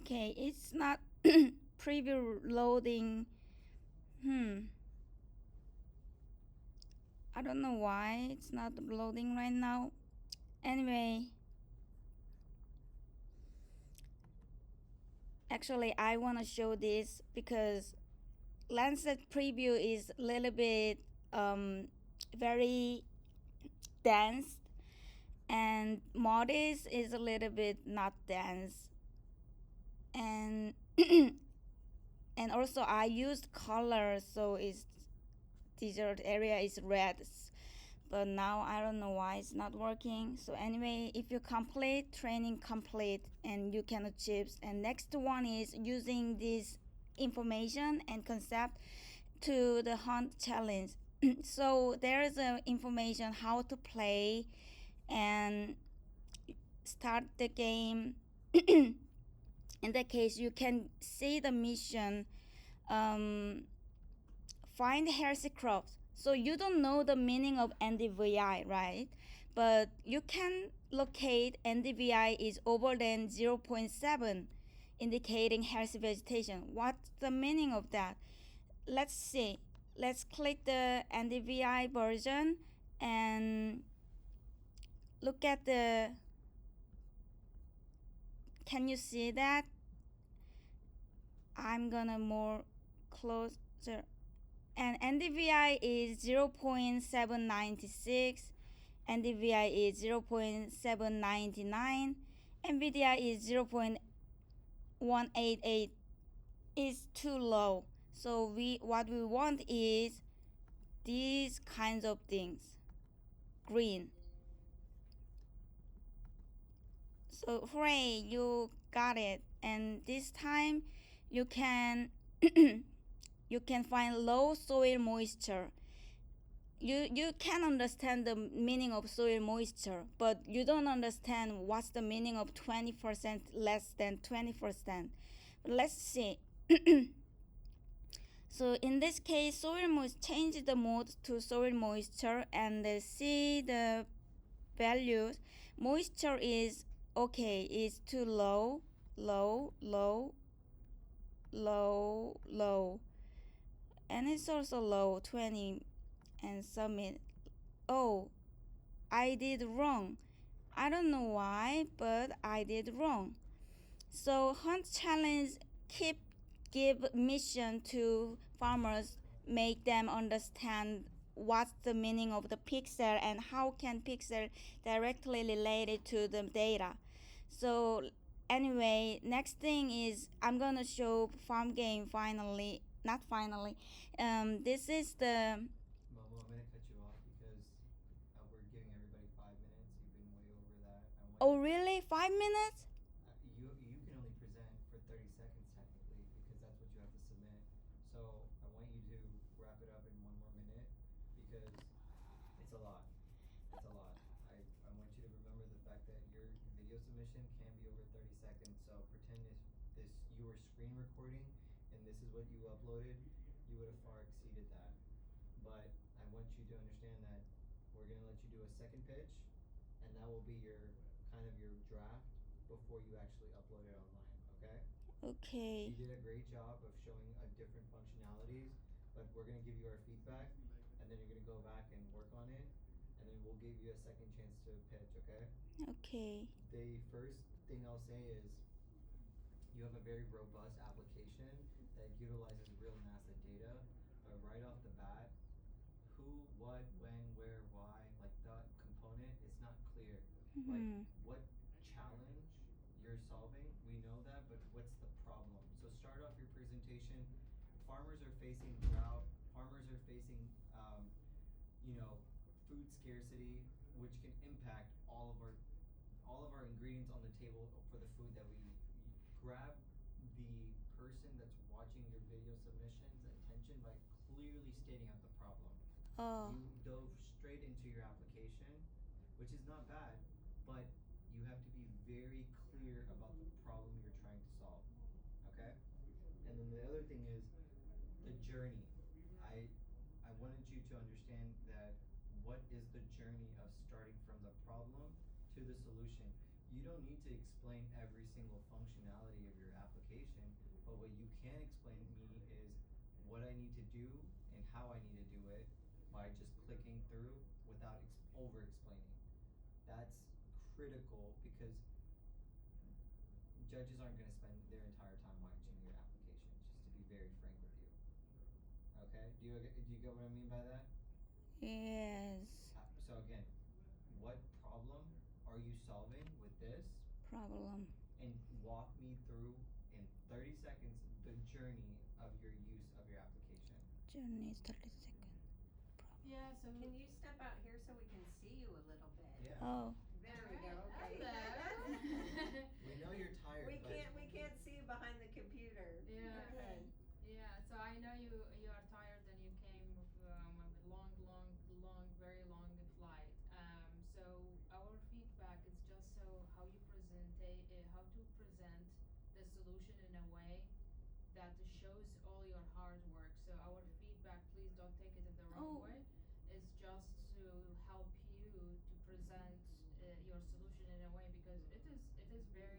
Okay, it's not preview loading. I don't know why it's not loading right now. Anyway, actually, I want to show this because Lancet preview is a little bit very dense, and Modis is a little bit not dense, and and also I used color, so it's desert area is red, but now I don't know why it's not working. So anyway, if you complete training complete, and you can achieve. And next one is using this information and concept to the hunt challenge. So there is a information how to play and start the game. In that case, you can see the mission, um, find healthy crops. So you don't know the meaning of NDVI, right? But you can locate NDVI is over than zero point 0.7, indicating healthy vegetation. What's the meaning of that? Let's see. Let's click the NDVI version and look at the. Can you see that? I'm gonna more closer. And NDVI is 0.796, NDVI is 0.799, NVIDIA is 0.188. Is too low. So what we want is these kinds of things. Green. So hooray, you got it. And this time you can you can find low soil moisture. You can understand the meaning of soil moisture, but you don't understand what's the meaning of 20% less than 20%. Let's see. So in this case, soil moisture, change the mode to soil moisture and see the values. Moisture is okay, is too low, low, low, low, low, and it's also low 20 and submit. Oh, I did wrong. I don't know why, but I did wrong. So hunt challenge keep give mission to farmers, make them understand what's the meaning of the pixel and how can pixel directly related to the data. So anyway, next thing is I'm gonna show farm game finally. Not finally. This is the. Momo, I'm gonna cut you off because we're giving everybody 5 minutes. You've been way over that. Oh really? 5 minutes? You can only present for 30 seconds technically because that's what you have to submit. So I want you to wrap it up in one more minute because it's a lot. It's a lot. I want you to remember the fact that your video submission can be over 30 seconds. So pretend this you were screen recording and this is what you uploaded, you would have far exceeded that. But I want you to understand that we're gonna let you do a second pitch, and that will be your kind of your draft before you actually upload it online. Okay? Okay. You did a great job of showing different functionalities, but we're gonna give you our feedback, and then you're gonna go back and work on it, and then we'll give you a second chance to pitch. Okay? Okay. The first thing I'll say is you have a very robust application that utilizes real NASA data, but right off the bat, who, what, when, where, why, like that component, it's not clear. Like Hmm. what challenge you're solving, we know that, but what's the problem? So start off your presentation. Farmers are facing drought. Farmers are facing, you know, food scarcity, which can impact all of our ingredients on the table for the food that we eat. Grab the person that's watching your video submission's attention by clearly stating out the problem. Oh. You dove straight into your application, which is not bad, but you have to be very clear about the problem you're trying to solve. Okay? And then the other thing is the journey. I wanted you to understand that what is the journey of starting from the problem to the solution. You don't need to explain every single functionality of your application what you can explain to me is what I need to do and how I need to do it by just clicking through without over explaining. That's critical because judges aren't going to spend their entire time watching your application, just to be very frank with you. Okay? Do you get what I mean by that? Yes. So again, what problem are you solving with this? Problem. And walk me through in 30 seconds the journey of your use of your application. Journey is 30 seconds. Yeah, so Can you step out here so we can see you a little bit? Yeah. Oh. There we go, okay. Hello. We know you're tired, We but can't see you behind the computer. Yeah. Okay. Yeah, so I know you are tired and you came from a long, very long flight. So our feedback is just so how you how to present the solution in a way that shows all your hard work. So our feedback, please don't take it in the wrong Oh. way, is just to help you to present your solution in a way because it is very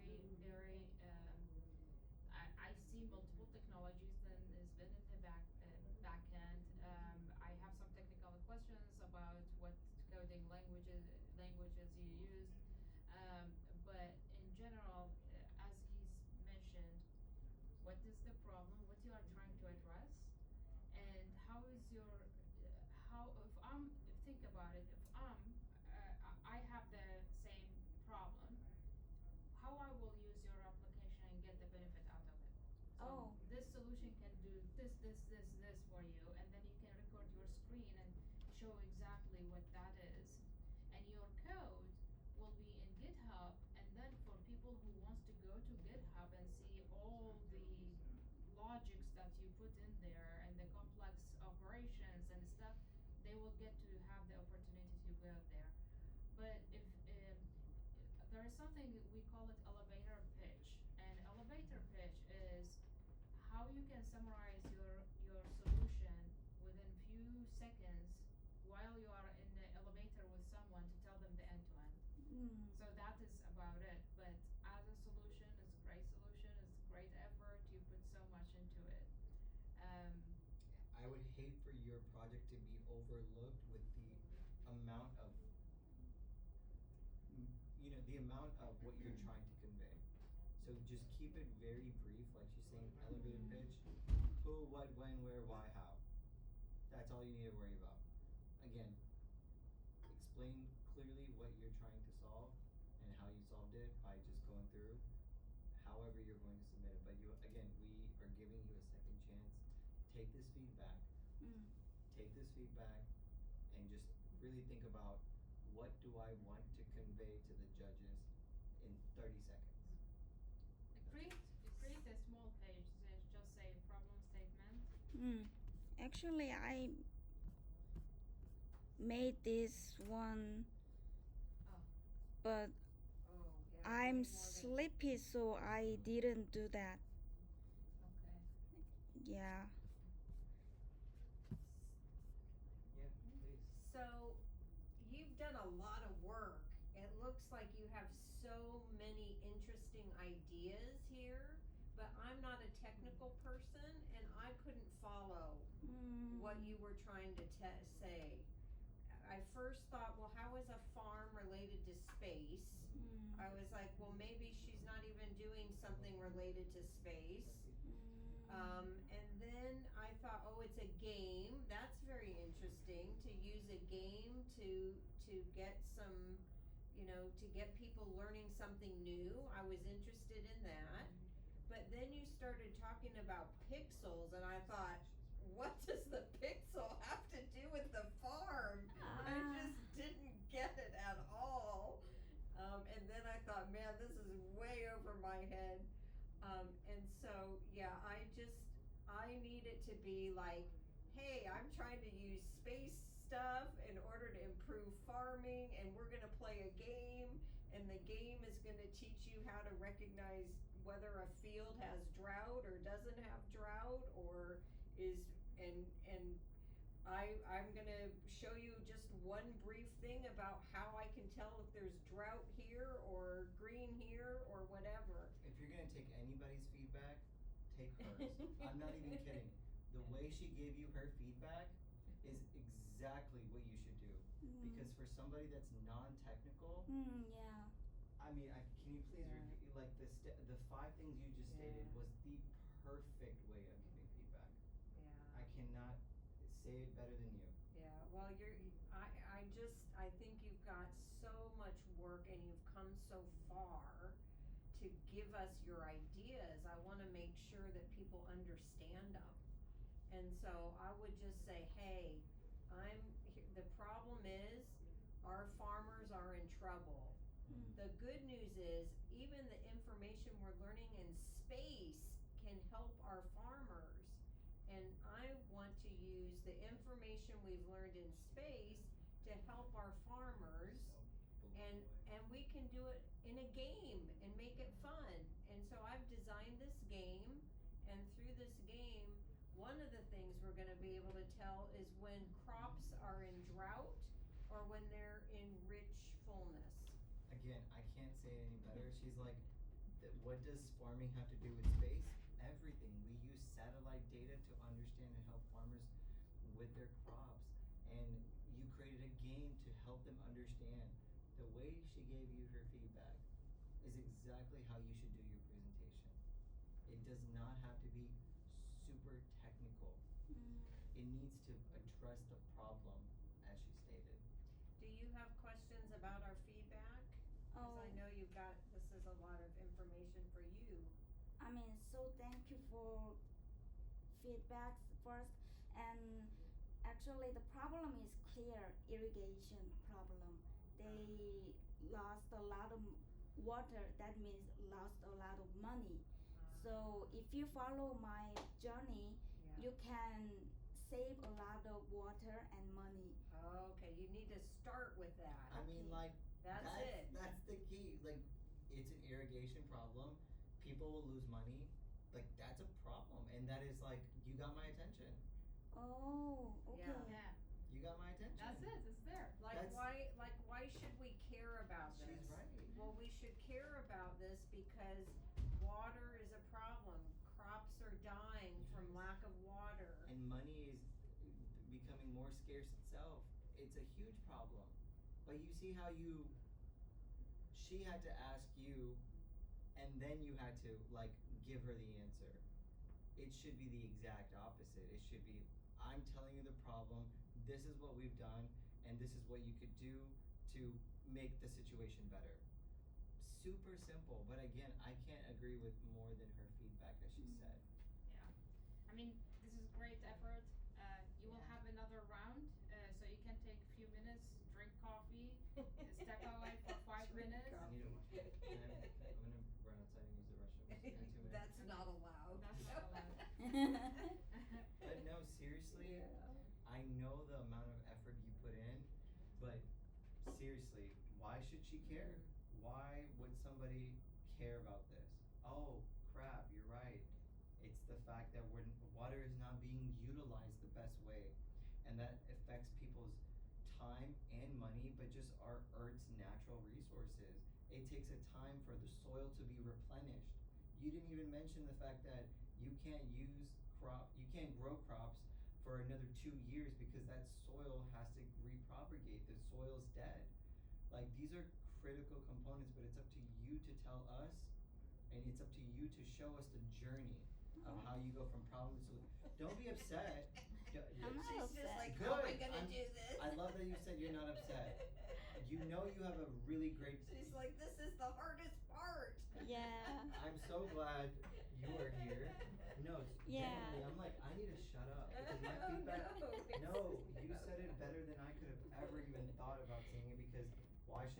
I see multiple technologies that has been in the back end. I have some technical questions about what coding languages you use, but in general, as he's mentioned, what is the problem, what you are trying to address, and how is your how if think about it, if I have the same problem, how I will use your application and get the benefit out of it. So Oh. this solution can do this for you, and then you can record your screen and show exactly what that is. And your code will be in GitHub, and then for people who wants to go to GitHub and see all the logics that you put in there and the complex operations and stuff, they will get to have the opportunity to go there. But if there is something we call it elevator pitch, and elevator pitch is how you can summarize your solution within few seconds while you are in the elevator with someone to tell them the end to end. So that is about it. But as a solution, it's a great solution. It's a great effort. You put so much into it. I would hate for your project to be overlooked with the amount of the amount of what you're trying to convey. So just keep it very brief, like she's saying, elevator pitch, who, what, when, where, why, how. That's all you need to worry about. Again, explain clearly what you're trying to solve and how you solved it by just going through however you're going to submit it. But we are giving you a second chance. Take this feedback and just really think about what do I want to convey to the judges in 30 seconds. Create a small page that just say problem statement. Actually, I made this one, but Oh, yeah. I'm more than- sleepy, so I didn't do that. Okay. Yeah. Yeah, please. So, you've done a lot of work. It looks like you have so many interesting ideas here, but I'm not a technical person and I couldn't follow what you were trying to say. I first thought, well, how is a farm related to space? I was like, well, maybe she's not even doing something related to space. And then I thought, oh, it's a game. That's very interesting to use a game to get some, to get people learning something new. I was interested in that. But then you started talking about pixels, and I thought, what does the pixel have to do with the farm? I just didn't get it at all. And then I thought, man, this is way over my head. And so, yeah, I need it to be like, hey, I'm trying to use space stuff in order to improve farming, and we're gonna play a game, and the game is gonna teach you how to recognize whether a field has drought or doesn't have drought, or I'm gonna show you just one brief thing about how I can tell if there's drought here or green here or whatever. If you're gonna take anybody's feedback, take hers. I'm not even kidding. The way she gave you her feedback is exactly what you should do. Because for somebody that's non-technical, Yeah. I mean, can you please Yeah. repeat, like the 5 things you just stated Yeah. was the perfect way of giving feedback. Yeah. I cannot say it better than you. Yeah, well, I think you've got so much work and you've come so far to give us your ideas. I wanna make sure that people understand them. And so I would just say, hey, the problem is, our farmers are in trouble. The good news is, even the information we're learning in space can help our farmers. And I want to use the information we've learned in space to help our farmers. And we can do it in a game and make it fun. And so I've designed this game, and through this game, one of the things we're gonna be able to tell is when crops are in drought or when they're in rich fullness. Again, I can't say it any better. She's like, what does farming have to do with space? Everything. We use satellite data to understand and help farmers with their crops. And you created a game to help them understand. The way she gave you her feedback is exactly how you should do your presentation. It does not have to be super technical. It needs to address the problem, as she stated. Do you have questions about our feedback? Cause I know you've got, this is a lot of information for you. I mean, so thank you for feedbacks first. And actually, the problem is clear, irrigation problem. They lost a lot of water. That means lost a lot of money. So if you follow my journey, Yeah. you can save a lot of water and money. Okay, you need to start with that. I mean, Okay. like, That's it. That's the key. Like, it's an irrigation problem. People will lose money. Like, that's a problem. And that is like, you got my attention. Oh, okay. Yeah. Yeah, You got my attention. that's it, it's there. That's- Why should we care about this? She's right. Well, we should care about this because water is a problem. Crops are dying from lack of water. And money is becoming more scarce itself. It's a huge problem. But you see how she had to ask you, and then you had to, like, give her the answer. It should be the exact opposite. It should be, I'm telling you the problem, this is what we've done, and this is what you could do to make the situation better. Super simple, but again, I can't agree with more than her feedback, as she said. Yeah, I mean, this is great effort. You will have another round, so you can take a few minutes, drink coffee, step away for 5 Drink minutes. I need to, I'm gonna run outside and use the restroom in 2 minutes. That's not allowed. That's not allowed. But no, seriously, Yeah. I know the amount of effort you put in, but seriously, why should she care? Why would somebody care about this? Oh, crap, you're right. It's the fact that water is not being utilized the best way, and that affects people's time and money, but just our Earth's natural resources. It takes a time for the soil to be replenished. You didn't even mention the fact that you can't grow crops for another 2 years because that soil has to repropagate. The soil's dead. Like, these are critical components, but it's up to you to tell us, and it's up to you to show us the journey of how you go from problem to solution. Don't be upset. I'm not She's just upset. like, Good. how am I gonna I'm- do this? I love that you said you're not upset. You know you have a really great. She's like, this is the hardest part. Yeah. I'm so glad you are here. No, Yeah. genuinely, I'm like, I need to shut up because my Oh, feedback. no, it's No, you so said it better than I could have ever even thought about saying it, because why should I?